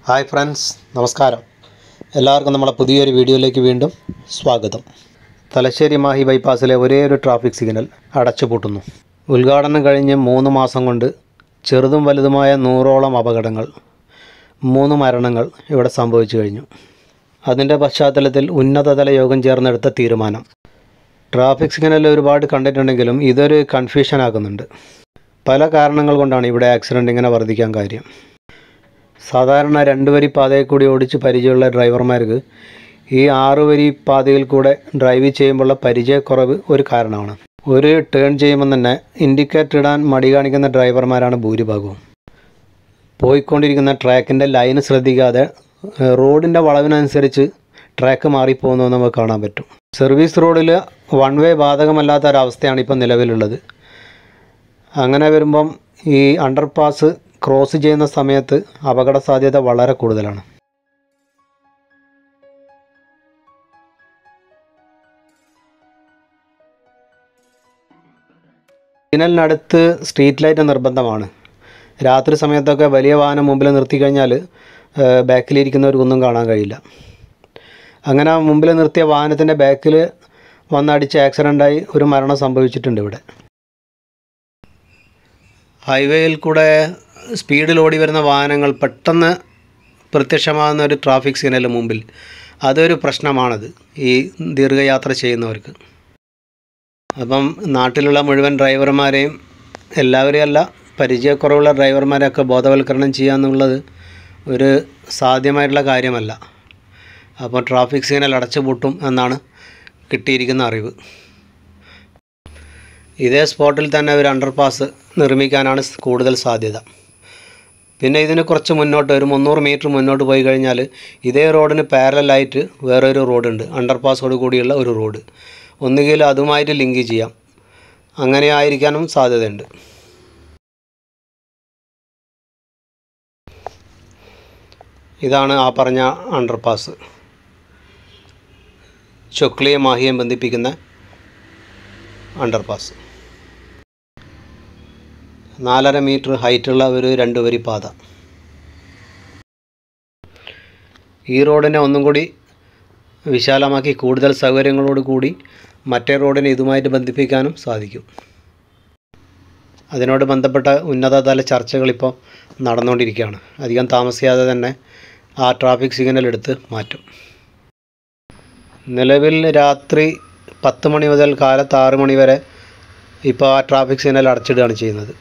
Hi friends, നമസ്കാരം. എല്ലാവർക്കും നമ്മുടെ പുതിയൊരു വീഡിയോയിലേക്ക് വീണ്ടും സ്വാഗതം. തലശ്ശേരി മാഹി ബൈപ്പാസിലെ ഒരേ ഒരു ട്രാഫിക് സിഗ്നൽ അടച്ചുപൂട്ടുന്നു. ഉദ്ഘാടനം കഴിഞ്ഞ് 3 മാസം കൊണ്ട് ചെറുതും വലുതുമായ 100ഓളം അപകടങ്ങൾ, 3 മരണങ്ങൾ ഇവിടെ സംഭവിച്ചു കഴിഞ്ഞു. അതിൻ്റെ പശ്ചാത്തലത്തിൽ ഉന്നതതല യോഗം ചേർന്നെടുത്ത തീരുമാനം. ട്രാഫിക് സിഗ്നൽ ഒരുപാട് കണ്ടിട്ടുണ്ടെങ്കിലും ഇതൊരു കൺഫ്യൂഷൻ ആക്കുന്നുണ്ട്. പല കാരണങ്ങൾ കൊണ്ടാണ് ഇവിടെ ആക്സിഡൻറ്റ് ഇങ്ങനെ വർദ്ധിക്കാൻ കാര്യം. സാധാരണ 2 വരി പാതയിൽ കൂടി ഓടിച്ച് പരിചയമുള്ള ഡ്രൈവർമാർക്ക് ഈ 6 വരി പാതയിൽ കൂടെ ഡ്രൈവ് ചെയ്യുമ്പോഴുള്ള പരിചയക്കുറവ് ഒരു കാരണമാണ്. ഒരു ടേൺ ചെയ്യുമ്പോൾ തന്നെ ഇൻഡിക്കേറ്റർ ഇടാൻ മടി കാണിക്കുന്ന ഡ്രൈവർമാരാണ് ഭൂരിഭാഗവും. പോയിക്കൊണ്ടിരിക്കുന്ന ട്രാക്കിൻ്റെ ലൈന് ശ്രദ്ധിക്കാതെ റോഡിൻ്റെ വളവിനനുസരിച്ച് ട്രാക്ക് മാറിപ്പോകുന്നത് നമുക്ക് കാണാൻ പറ്റും. സർവീസ് റോഡിൽ 1 വേ ബാധകമല്ലാത്ത ഒരവസ്ഥയാണ് ഇപ്പോൾ നിലവിലുള്ളത്. അങ്ങനെ വരുമ്പം ഈ അണ്ടർപാസ് ക്രോസ് ചെയ്യുന്ന സമയത്ത് അപകട സാധ്യത വളരെ കൂടുതലാണ്. സിഗ്നലിനടുത്ത് സ്ട്രീറ്റ് ലൈറ്റ് നിർബന്ധമാണ്. രാത്രി സമയത്തൊക്കെ വലിയ വാഹനം മുമ്പിൽ നിർത്തിക്കഴിഞ്ഞാൽ ബാക്കിലിരിക്കുന്നവർക്കൊന്നും കാണാൻ കഴിയില്ല. അങ്ങനെ മുമ്പിൽ നിർത്തിയ വാഹനത്തിൻ്റെ ബാക്കിൽ വന്നടിച്ച് ആക്സിഡൻ്റായി ഒരു മരണം സംഭവിച്ചിട്ടുണ്ട് ഇവിടെ. ഹൈവേയിൽ കൂടെ സ്പീഡിൽ ഓടി വരുന്ന വാഹനങ്ങൾ പെട്ടെന്ന് പ്രത്യക്ഷമാകുന്ന ഒരു ട്രാഫിക് സിഗ്നലിന് മുമ്പിൽ അതൊരു പ്രശ്നമാണത് ഈ ദീർഘയാത്ര ചെയ്യുന്നവർക്ക്. അപ്പം നാട്ടിലുള്ള മുഴുവൻ ഡ്രൈവർമാരെയും, എല്ലാവരെയും അല്ല, പരിചയക്കുറവുള്ള ഡ്രൈവർമാരെയൊക്കെ ബോധവൽക്കരണം ചെയ്യുക എന്നുള്ളത് ഒരു സാധ്യമായിട്ടുള്ള കാര്യമല്ല. അപ്പോൾ ട്രാഫിക് സിഗ്നൽ അടച്ചുപൂട്ടും എന്നാണ് കിട്ടിയിരിക്കുന്ന അറിവ്. ഇതേ സ്പോട്ടിൽ തന്നെ ഒരു അണ്ടർപാസ് നിർമ്മിക്കാനാണ് കൂടുതൽ സാധ്യത. പിന്നെ ഇതിന് കുറച്ച് മുന്നോട്ട് ഒരു 300 മീറ്റർ മുന്നോട്ട് പോയി കഴിഞ്ഞാൽ ഇതേ റോഡിന് പാരലായിട്ട് വേറൊരു റോഡുണ്ട്, അണ്ടർപാസോട് കൂടിയുള്ള ഒരു റോഡ്. ഒന്നുകിൽ അതുമായിട്ട് ലിങ്ക് ചെയ്യാം, അങ്ങനെ ആയിരിക്കാനും സാധ്യതയുണ്ട്. ഇതാണ് ആ പറഞ്ഞ അണ്ടർപാസ്, ചൊക്ലിയെ മാഹിയെ ബന്ധിപ്പിക്കുന്ന അണ്ടർപാസ്. 4.5 മീറ്റർ ഹൈറ്റുള്ള ഒരു 2 വരി പാത. ഈ റോഡിനെ ഒന്നും കൂടി വിശാലമാക്കി കൂടുതൽ സൗകര്യങ്ങളോട് കൂടി മറ്റേ റോഡിനെ ഇതുമായിട്ട് ബന്ധിപ്പിക്കാനും സാധിക്കും. അതിനോട് ബന്ധപ്പെട്ട ഉന്നതതല ചർച്ചകളിപ്പോൾ നടന്നുകൊണ്ടിരിക്കുകയാണ്. അധികം താമസിയാതെ തന്നെ ആ ട്രാഫിക് സിഗ്നൽ എടുത്ത് മാറ്റും. നിലവിൽ രാത്രി 10 മണി മുതൽ കാലത്ത് 6 മണി വരെ ഇപ്പോൾ ആ ട്രാഫിക് സിഗ്നൽ അടച്ചിടുകയാണ് ചെയ്യുന്നത്.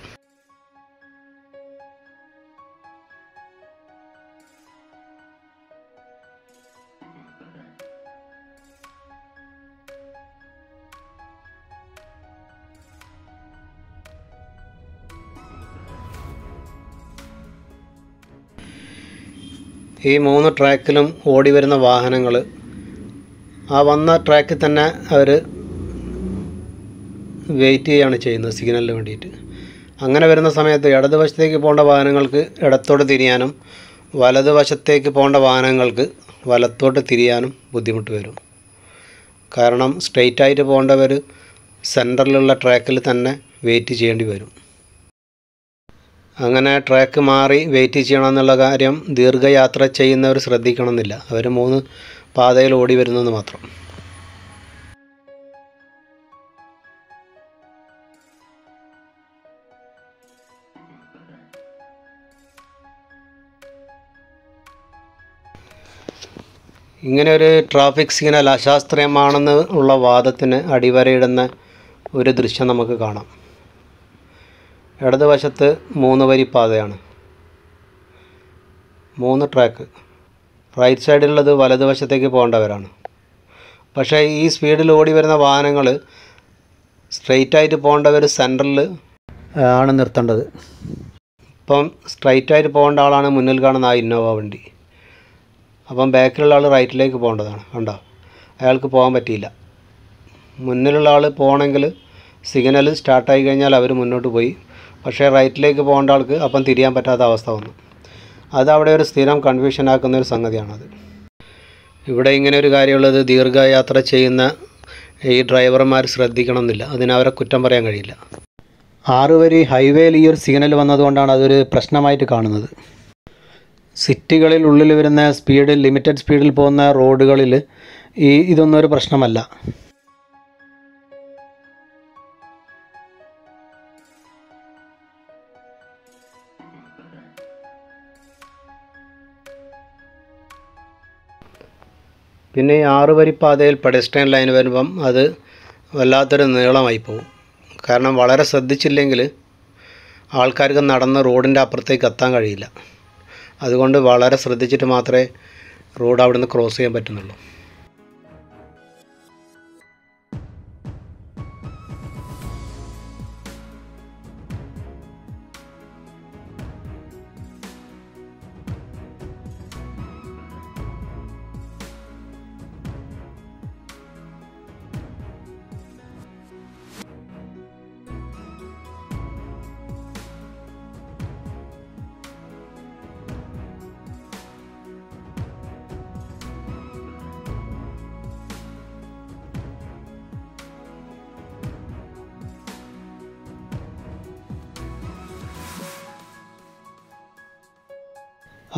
ഈ 3 ട്രാക്കിലും ഓടി വരുന്ന വാഹനങ്ങൾ ആ വന്ന ട്രാക്കിൽ തന്നെ അവർ വെയിറ്റ് ചെയ്യുകയാണ് ചെയ്യുന്നത് സിഗ്നലിന് വേണ്ടിയിട്ട്. അങ്ങനെ വരുന്ന സമയത്ത് ഇടതുവശത്തേക്ക് പോകേണ്ട വാഹനങ്ങൾക്ക് ഇടത്തോട്ട് തിരിയാനും വലതുവശത്തേക്ക് പോകേണ്ട വാഹനങ്ങൾക്ക് വലത്തോട്ട് തിരിയാനും ബുദ്ധിമുട്ട് വരും. കാരണം സ്ട്രെയിറ്റായിട്ട് പോകേണ്ടവർ സെൻറ്ററിലുള്ള ട്രാക്കിൽ തന്നെ വെയിറ്റ് ചെയ്യേണ്ടി വരും. അങ്ങനെ ട്രാക്ക് മാറി വെയിറ്റ് ചെയ്യണമെന്നുള്ള കാര്യം ദീർഘയാത്ര ചെയ്യുന്നവർ ശ്രദ്ധിക്കണമെന്നില്ല. അവർ 3 പാതയിൽ ഓടി വരുന്നത് മാത്രം. ഇങ്ങനെ ഒരു ട്രാഫിക് സിഗ്നൽ അശാസ്ത്രീയമാണെന്ന് ഉള്ള വാദത്തിന് അടിവരയിടുന്ന ഒരു ദൃശ്യം നമുക്ക് കാണാം. ഇടതുവശത്ത് 3 വരി പാതയാണ്, 3 ട്രാക്ക്. റൈറ്റ് സൈഡിലുള്ളത് വലതുവശത്തേക്ക് പോകേണ്ടവരാണ്. പക്ഷേ ഈ സ്പീഡിൽ ഓടി വരുന്ന വാഹനങ്ങൾ സ്ട്രെയിറ്റായിട്ട് പോകേണ്ടവർ സെൻറ്ററിൽ ആണ് നിർത്തേണ്ടത്. ഇപ്പം സ്ട്രെയിറ്റായിട്ട് പോകേണ്ട ആളാണ് മുന്നിൽ കാണുന്ന ആ ഇന്നോവ വണ്ടി. അപ്പം ബാക്കിലുള്ള ആൾ റൈറ്റിലേക്ക് പോകേണ്ടതാണ്. കണ്ടോ, അയാൾക്ക് പോകാൻ പറ്റിയില്ല. മുന്നിലുള്ള ആൾ പോകണമെങ്കിൽ സിഗ്നൽ സ്റ്റാർട്ടായി കഴിഞ്ഞാൽ അവർ മുന്നോട്ട് പോയി. പക്ഷേ റൈറ്റിലേക്ക് പോകേണ്ട ആൾക്ക് അപ്പം തിരിയാൻ പറ്റാത്ത അവസ്ഥ വന്നു. അതവിടെ ഒരു സ്ഥിരം കൺഫ്യൂഷൻ ആക്കുന്ന ഒരു സംഗതിയാണത്. ഇവിടെ ഇങ്ങനെ ഒരു കാര്യമുള്ളത്, ദീർഘയാത്ര ചെയ്യുന്ന ഈ ഡ്രൈവർമാർ ശ്രദ്ധിക്കണമെന്നില്ല. അതിനവരെ കുറ്റം പറയാൻ കഴിയില്ല. 6 വരി ഹൈവേയിൽ ഈ ഒരു സിഗ്നൽ വന്നതുകൊണ്ടാണ് അതൊരു പ്രശ്നമായിട്ട് കാണുന്നത്. സിറ്റികളിൽ ഉള്ളിൽ വരുന്ന സ്പീഡ് ലിമിറ്റഡ് സ്പീഡിൽ പോകുന്ന റോഡുകളിൽ ഇതൊന്നും ഒരു പ്രശ്നമല്ല. പിന്നെ ഈ 6 വരി പാതയിൽ പെഡസ്ട്രിയൻ ലൈൻ വരുമ്പം അത് വല്ലാത്തൊരു നീളമായി പോകും. കാരണം വളരെ ശ്രദ്ധിച്ചില്ലെങ്കിൽ ആൾക്കാർക്ക് നടന്ന് റോഡിൻ്റെ അപ്പുറത്തേക്ക് എത്താൻ കഴിയില്ല. അതുകൊണ്ട് വളരെ ശ്രദ്ധിച്ചിട്ട് മാത്രമേ റോഡ് അവിടെ നിന്ന് ക്രോസ് ചെയ്യാൻ പറ്റുന്നുള്ളൂ.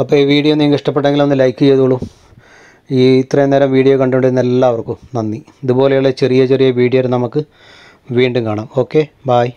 അപ്പോൾ ഈ വീഡിയോ നിങ്ങൾക്ക് ഇഷ്ടപ്പെട്ടെങ്കിൽ ഒന്ന് ലൈക്ക് ചെയ്തോളൂ. ഇത്രയും നേരം വീഡിയോ കണ്ടുകൊണ്ടിരുന്ന എല്ലാവർക്കും നന്ദി. ഇതുപോലെയുള്ള ചെറിയ ചെറിയ വീഡിയോ നമുക്ക് വീണ്ടും കാണാം. Okay, bye.